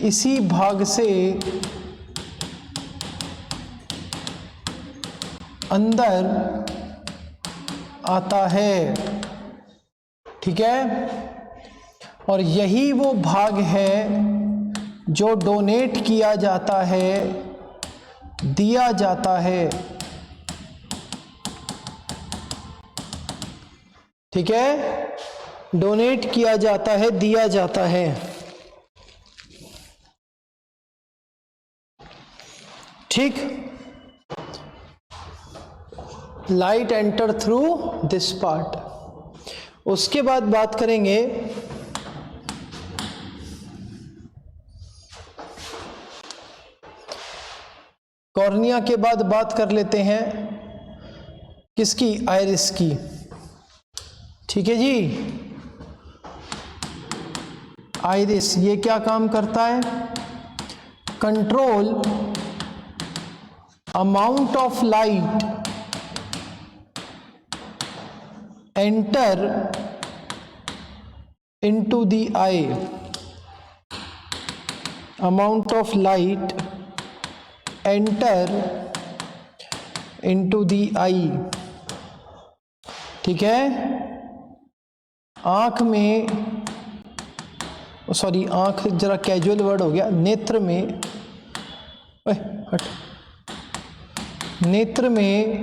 इसी भाग से अंदर आता है। ठीक है, और यही वो भाग है जो डोनेट किया जाता है, दिया जाता है। ठीक है, डोनेट किया जाता है, दिया जाता है। ठीक, light enter through this part. उसके बाद बात करेंगे कॉर्निया के बाद बात कर लेते हैं किसकी, आइरिस की। ठीक है जी, आइरिस ये क्या काम करता है, control amount of light enter into the eye, amount of light enter into the eye. ठीक है, आंख में, सॉरी आंख जरा कैजुअल वर्ड हो गया, नेत्र में, हट, नेत्र में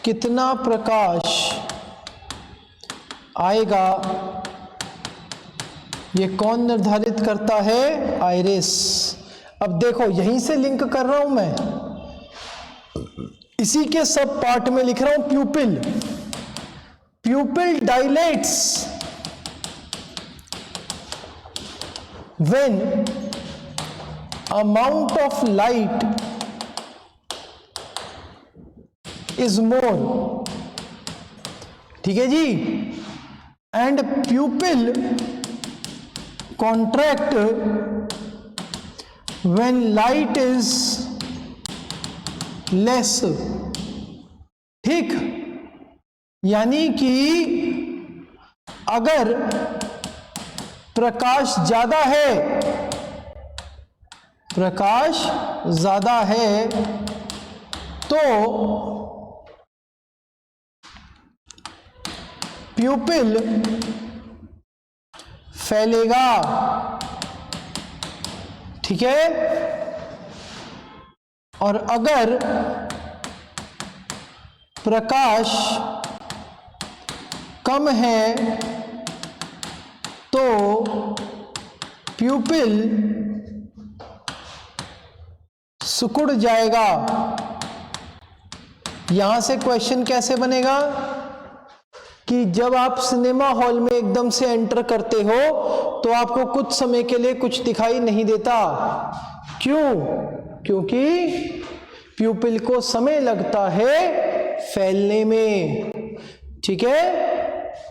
कितना प्रकाश आएगा ये कौन निर्धारित करता है, आइरिस। अब देखो यहीं से लिंक कर रहा हूं मैं, इसी के सब पार्ट में लिख रहा हूं प्यूपिल। प्यूपिल dilates when amount of light is more, ठीक है जी, and pupil contract when light is less। ठीक, यानी कि अगर प्रकाश ज्यादा है, प्रकाश ज्यादा है तो प्यूपिल फैलेगा। ठीक है, और अगर प्रकाश कम है तो प्यूपिल सिकुड़ जाएगा। यहां से क्वेश्चन कैसे बनेगा कि जब आप सिनेमा हॉल में एकदम से एंटर करते हो तो आपको कुछ समय के लिए कुछ दिखाई नहीं देता। क्यों? क्योंकि प्यूपिल को समय लगता है फैलने में। ठीक है,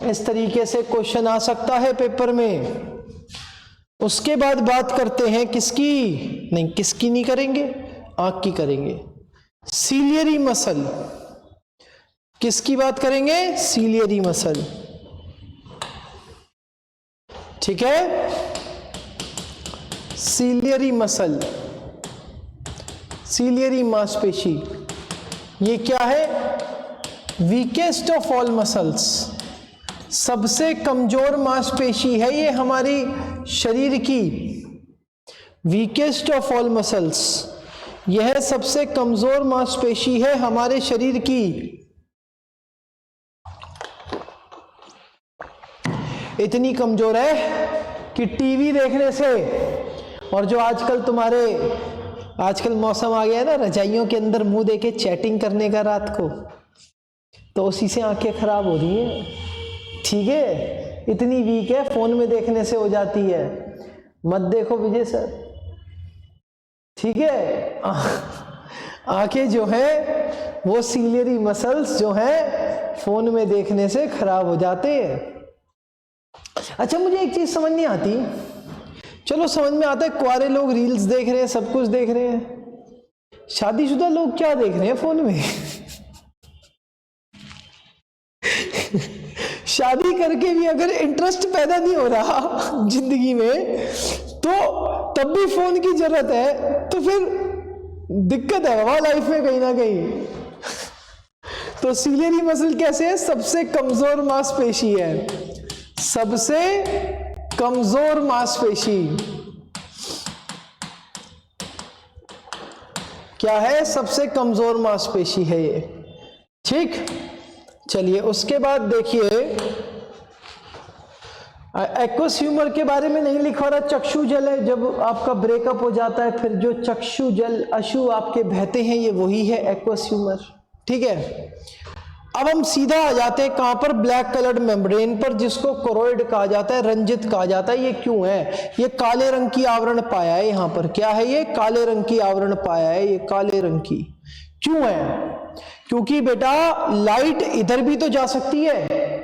इस तरीके से क्वेश्चन आ सकता है पेपर में। उसके बाद बात करते हैं किसकी, नहीं किसकी नहीं करेंगे, आंख की करेंगे। सीलियरी मसल, किसकी बात करेंगे, सीलियरी मसल। ठीक है, सीलियरी मसल, सीलियरी मांसपेशी, ये क्या है, वीकेस्ट ऑफ ऑल मसल्स, सबसे कमजोर मांसपेशी है ये हमारी शरीर की। वीकेस्ट ऑफ ऑल मसल्स, यह सबसे कमजोर मांसपेशी है हमारे शरीर की। इतनी कमजोर है कि टीवी देखने से, और जो आजकल तुम्हारे, आजकल मौसम आ गया है ना रजाइयों के अंदर मुंह देके चैटिंग करने का रात को, तो उसी से आंखें खराब हो रही हैं। ठीक है, इतनी वीक है, फोन में देखने से हो जाती है। मत देखो विजय सर। ठीक है, आंखें जो है वो सीलियरी मसल्स जो है फोन में देखने से खराब हो जाते हैं। अच्छा, मुझे एक चीज समझ नहीं आती, चलो समझ में आता है कुंवारे लोग रील्स देख रहे हैं, सब कुछ देख रहे हैं, शादीशुदा लोग क्या देख रहे हैं फोन में? शादी करके भी अगर इंटरेस्ट पैदा नहीं हो रहा जिंदगी में, तो तब भी फोन की जरूरत है, तो फिर दिक्कत है बाबा लाइफ में कहीं ना कहीं। तो सीलियरी मसल कैसे है, सबसे कमजोर मांसपेशी है, सबसे कमजोर मांसपेशी क्या है, सबसे कमजोर मांसपेशी है ये। ठीक, चलिए उसके बाद देखिए, एक्वस ह्यूमर के बारे में नहीं लिखा रहा, चक्षु जल है, जब आपका ब्रेकअप हो जाता है फिर जो चक्षु जल अश्रु आपके बहते हैं, ये वही है एक्वस ह्यूमर। ठीक है, अब हम सीधा आ जाते हैं कहां पर, ब्लैक कलर्ड मेम्ब्रेन पर, जिसको कोरोइड कहा जाता है, रंजित कहा जाता है। ये क्यों है? ये काले रंग की आवरण पाया है यहां पर। क्या है ये? काले रंग की आवरण पाया है, ये काले रंग की। क्यों है? क्योंकि बेटा लाइट इधर भी तो जा सकती है,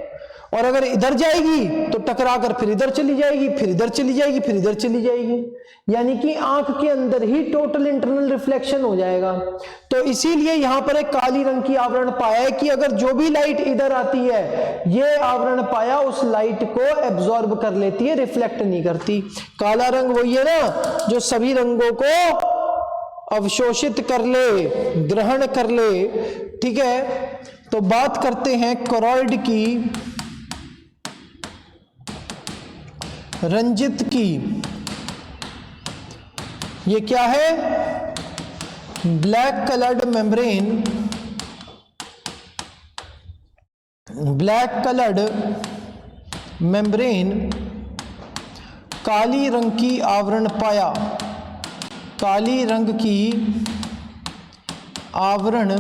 और अगर इधर जाएगी तो टकरा कर फिर इधर चली जाएगी, फिर इधर चली जाएगी, फिर इधर चली जाएगी, यानी कि आंख के अंदर ही टोटल इंटरनल रिफ्लेक्शन हो जाएगा। तो इसीलिए यहां पर एक काली रंग की आवरण पाया है कि अगर जो भी लाइट इधर आती है, ये आवरण पाया उस लाइट को एब्जॉर्ब कर लेती है, रिफ्लेक्ट नहीं करती। काला रंग वही है ना जो सभी रंगों को अवशोषित कर ले, ग्रहण कर ले, ठीक है। तो बात करते हैं कोरोइड की, रंजित की। ये क्या है? Black coloured membrane, black coloured membrane, काली रंग की आवरण पाया, काली रंग की आवरण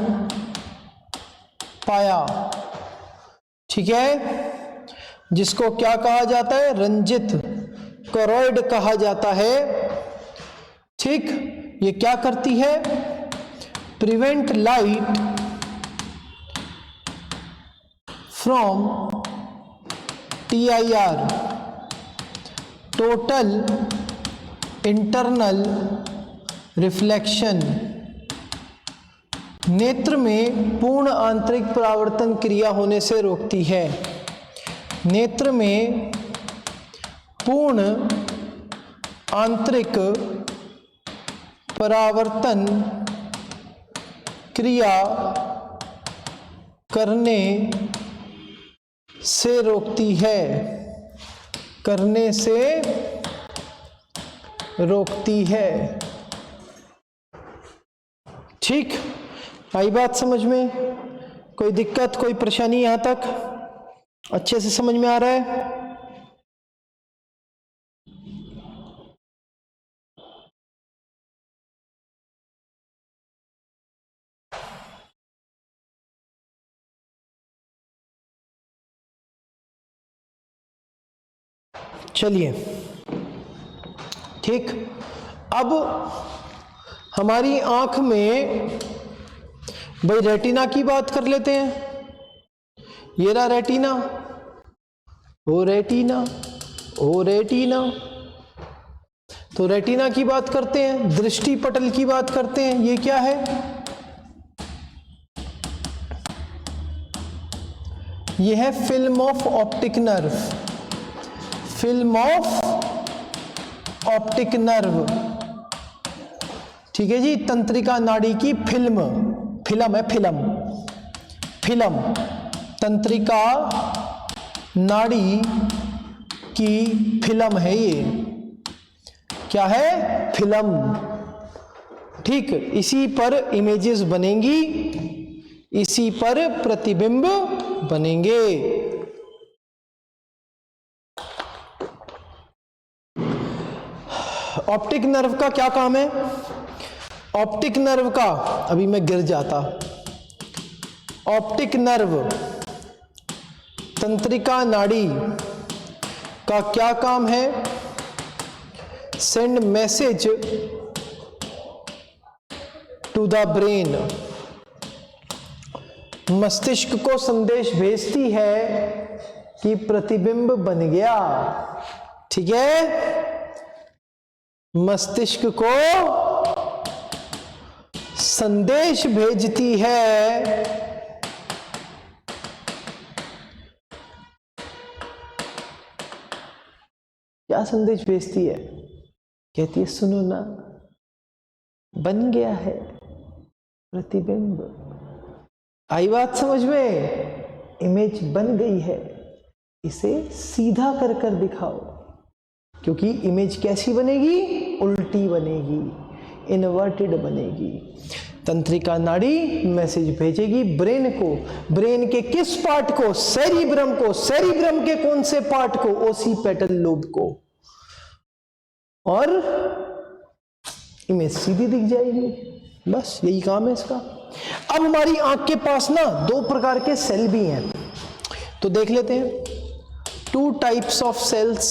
पाया, ठीक है, जिसको क्या कहा जाता है? रंजित कोरोइड कहा जाता है, ठीक। ये क्या करती है? Prevent light from TIR, total internal reflection, नेत्र में पूर्ण आंतरिक परावर्तन क्रिया होने से रोकती है। नेत्र में पूर्ण आंतरिक परावर्तन क्रिया करने से रोकती है, करने से रोकती है, ठीक। आई बात समझ में? कोई दिक्कत, कोई परेशानी? यहां तक अच्छे से समझ में आ रहा है? चलिए, ठीक। अब हमारी आंख में भाई रेटिना की बात कर लेते हैं। ये रहा रेटिना, वो रेटिना, वो रेटिना। तो रेटिना की बात करते हैं, दृष्टि पटल की बात करते हैं। ये क्या है? ये है film of optic nerve, film of optic nerve, ठीक है जी। तंत्रिका नाड़ी की फिल्म, फिल्म है, फिल्म, फिल्म, तंत्रिका नाड़ी की फिल्म है ये। क्या है? फिल्म, ठीक। इसी पर इमेजेस बनेंगी, इसी पर प्रतिबिंब बनेंगे। ऑप्टिक नर्व का क्या काम है? ऑप्टिक नर्व का, अभी मैं गिर जाता। ऑप्टिक नर्व, तंत्रिका नाड़ी का क्या काम है? Send message to the brain, मस्तिष्क को संदेश भेजती है कि प्रतिबिंब बन गया, ठीक है। मस्तिष्क को संदेश भेजती है क्या संदेश भेजती है? कहती है सुनो ना, बन गया है प्रतिबिंब। आई बात समझ में? इमेज बन गई है, इसे सीधा कर कर दिखाओ। क्योंकि इमेज कैसी बनेगी? उल्टी बनेगी, इन्वर्टेड बनेगी। तंत्रिका नाड़ी मैसेज भेजेगी ब्रेन को। ब्रेन के किस पार्ट को? सेरिब्रम को। सेरिब्रम के कौन से पार्ट को? ओसिपिटल लोब को। और इमेज सीधी दिख जाएगी। बस यही काम है इसका। अब हमारी आंख के पास ना दो प्रकार के सेल भी हैं, तो देख लेते हैं। 2 टाइप्स ऑफ सेल्स,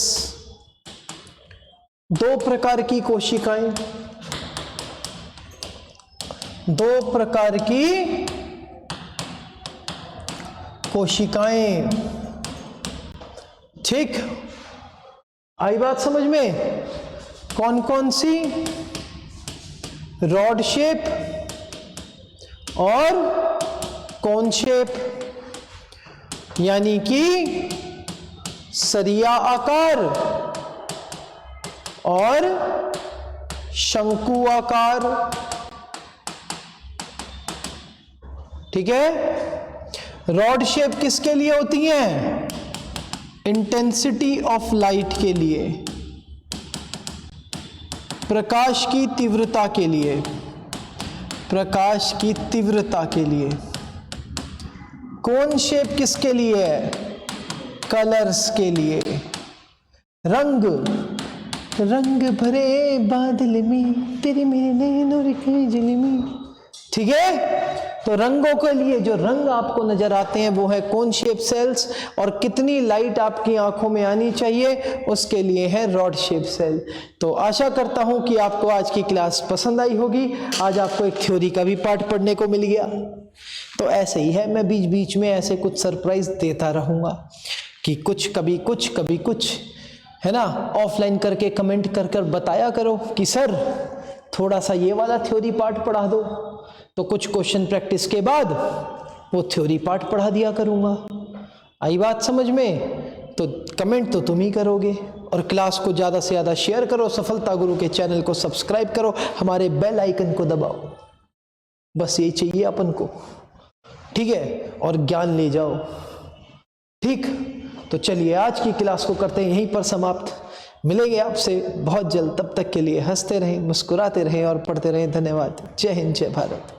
दो प्रकार की कोशिकाएं, दो प्रकार की कोशिकाएं। ठीक, आई बात समझ में? कौन कौन सी? रॉड शेप और कोन शेप, यानी कि सरिया आकार और शंकु आकार। ठीक है, रॉड शेप किसके लिए होती है? इंटेंसिटी ऑफ लाइट के लिए, प्रकाश की तीव्रता के लिए, प्रकाश की तीव्रता के लिए। कोन शेप किसके लिए है? कलर्स के लिए, रंग, रंग भरे बादल में तेरे मेरे नैनों की झिलमी। ठीक है, तो रंगों के लिए जो रंग आपको नजर आते हैं वो है कोन शेप सेल्स, और कितनी लाइट आपकी आंखों में आनी चाहिए उसके लिए है रॉड शेप सेल। तो आशा करता हूं कि आपको आज की क्लास पसंद आई होगी। आज आपको एक थ्योरी का भी पार्ट पढ़ने को मिल गया। तो ऐसे ही है, मैं बीच बीच में ऐसे कुछ सरप्राइज देता रहूंगा कि कुछ कभी कुछ, है ना। ऑफलाइन करके कमेंट कर कर बताया करो कि सर थोड़ा सा ये वाला थ्योरी पार्ट पढ़ा दो, तो कुछ क्वेश्चन प्रैक्टिस के बाद वो थ्योरी पार्ट पढ़ा दिया करूंगा। आई बात समझ में? तो कमेंट तो तुम ही करोगे, और क्लास को ज़्यादा से ज़्यादा शेयर करो, सफलता गुरु के चैनल को सब्सक्राइब करो, हमारे बेल आइकन को दबाओ। बस यही चाहिए अपन को, ठीक है, और ज्ञान ले जाओ। ठीक, तो चलिए आज की क्लास को करते हैं यहीं पर समाप्त। मिलेंगे आपसे बहुत जल्द, तब तक के लिए हंसते रहें, मुस्कुराते रहें और पढ़ते रहें। धन्यवाद। जय हिंद, जय भारत।